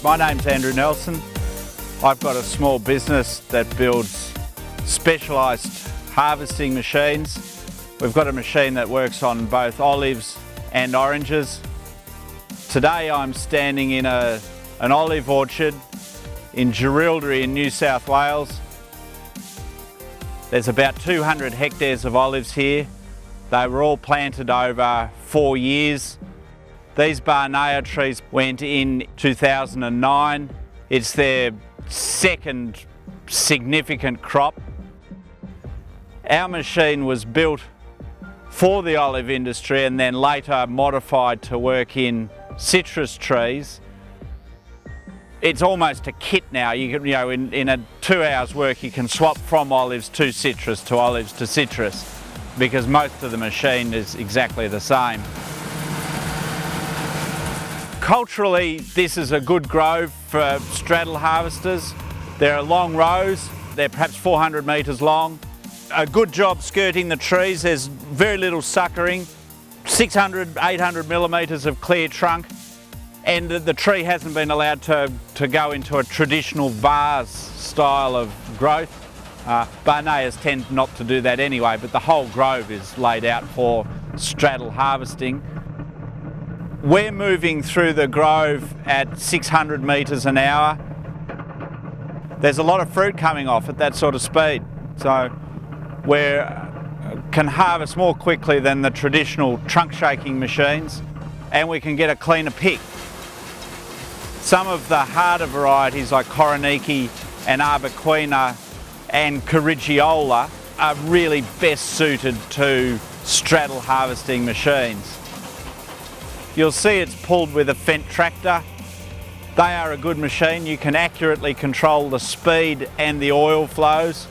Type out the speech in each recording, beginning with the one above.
My name's Andrew Nelson. I've got a small business that builds specialised harvesting machines. We've got a machine that works on both olives and oranges. Today I'm standing in an olive orchard in Jerilderie in New South Wales. There's about 200 hectares of olives here. They were all planted over 4 years. These Barnea trees went in 2009. It's their second significant crop. Our machine was built for the olive industry and then later modified to work in citrus trees. It's almost a kit now. You can, in a 2 hours work, you can swap from olives to citrus to olives to citrus because most of the machine is exactly the same. Culturally, this is a good grove for straddle harvesters. There are long rows, they're perhaps 400 metres long. A good job skirting the trees, there's very little suckering, 600, 800 millimetres of clear trunk, and the tree hasn't been allowed to go into a traditional vase style of growth. Barneas tend not to do that anyway, but the whole grove is laid out for straddle harvesting. We're moving through the grove at 600 metres an hour. There's a lot of fruit coming off at that sort of speed, so we can harvest more quickly than the traditional trunk shaking machines, and we can get a cleaner pick. Some of the harder varieties like Coroniki and Arbequina and Corrigiola are really best suited to straddle harvesting machines. You'll see it's pulled with a Fendt tractor. They are a good machine. You can accurately control the speed and the oil flows.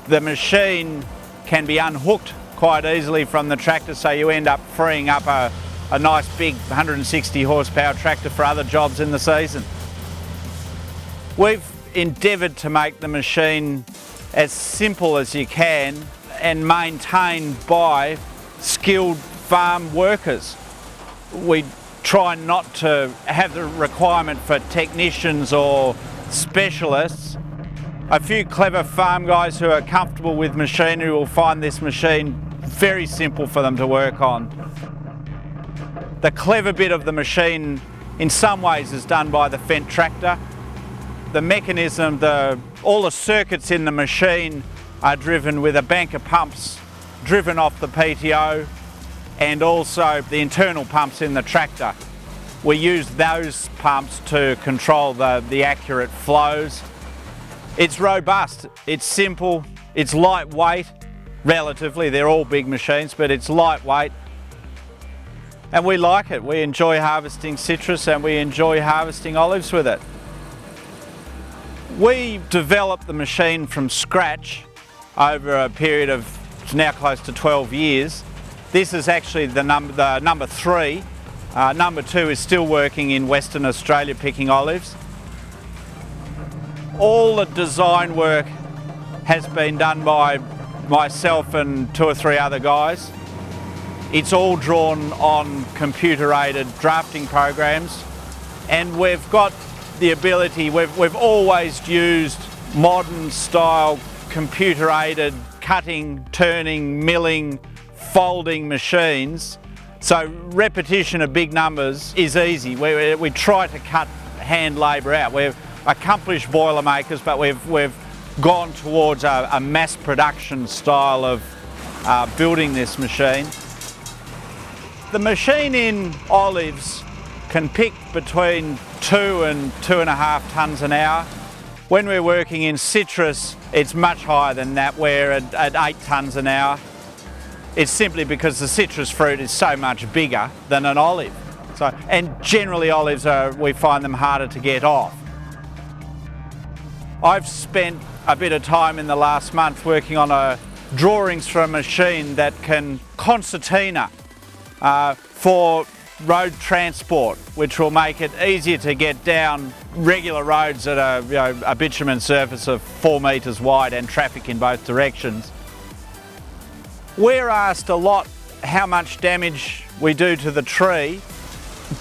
The machine can be unhooked quite easily from the tractor, so you end up freeing up a nice big 160 horsepower tractor for other jobs in the season. We've endeavoured to make the machine as simple as you can and maintained by skilled farm workers. We try not to have the requirement for technicians or specialists. A few clever farm guys who are comfortable with machinery will find this machine very simple for them to work on. The clever bit of the machine in some ways is done by the Fendt tractor. The mechanism, all the circuits in the machine are driven with a bank of pumps driven off the PTO, and also the internal pumps in the tractor. We use those pumps to control the accurate flows. It's robust, it's simple, it's lightweight, relatively. They're all big machines, but it's lightweight. And we like it. We enjoy harvesting citrus and we enjoy harvesting olives with it. We developed the machine from scratch over a period of now close to 12 years. This is actually the number 3. Number 2 is still working in Western Australia picking olives. All the design work has been done by myself and 2 or 3 other guys. It's all drawn on computer-aided drafting programs, and we've got the ability, we've always used modern style computer-aided cutting, turning, milling, folding machines, so repetition of big numbers is easy. We try to cut hand labour out. We're accomplished boilermakers, but we've gone towards a mass production style of building this machine. The machine in olives can pick between 2 and 2.5 tonnes an hour. When we're working in citrus, it's much higher than that. We're at 8 tonnes an hour. It's simply because the citrus fruit is so much bigger than an olive. And generally olives we find them harder to get off. I've spent a bit of time in the last month working on drawings for a machine that can concertina for road transport, which will make it easier to get down regular roads at a bitumen surface of 4 metres wide and traffic in both directions. We're asked a lot how much damage we do to the tree.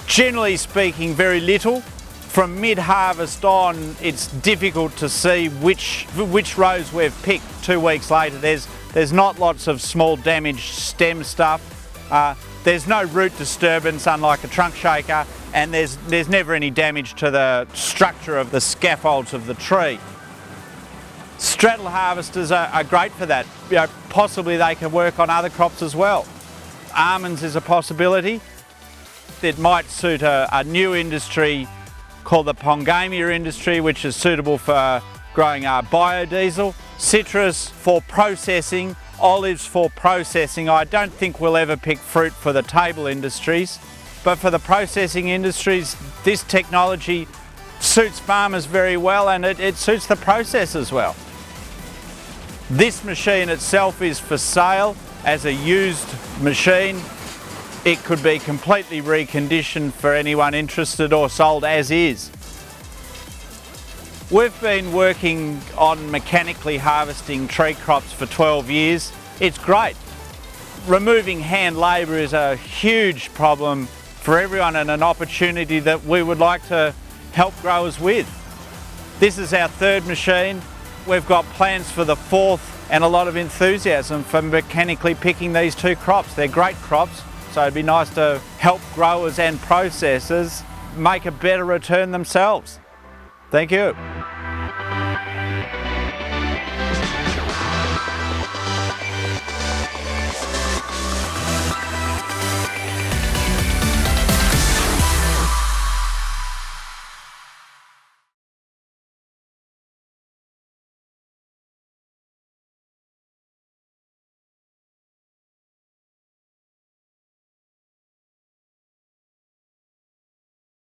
Generally speaking, very little. From mid-harvest on, it's difficult to see which rows we've picked 2 weeks later. There's not lots of small damaged stem stuff. There's no root disturbance, unlike a trunk shaker, and there's never any damage to the structure of the scaffolds of the tree. Straddle harvesters are great for that. Possibly they can work on other crops as well. Almonds is a possibility. It might suit a new industry called the Pongamia industry, which is suitable for growing biodiesel. Citrus for processing, olives for processing. I don't think we'll ever pick fruit for the table industries, but for the processing industries, this technology suits farmers very well, and it suits the process as well. This machine itself is for sale as a used machine. It could be completely reconditioned for anyone interested, or sold as is. We've been working on mechanically harvesting tree crops for 12 years. It's great. Removing hand labour is a huge problem for everyone, and an opportunity that we would like to help growers with. This is our 3rd machine. We've got plans for the 4th, and a lot of enthusiasm for mechanically picking these 2 crops. They're great crops. So it'd be nice to help growers and processors make a better return themselves. Thank you.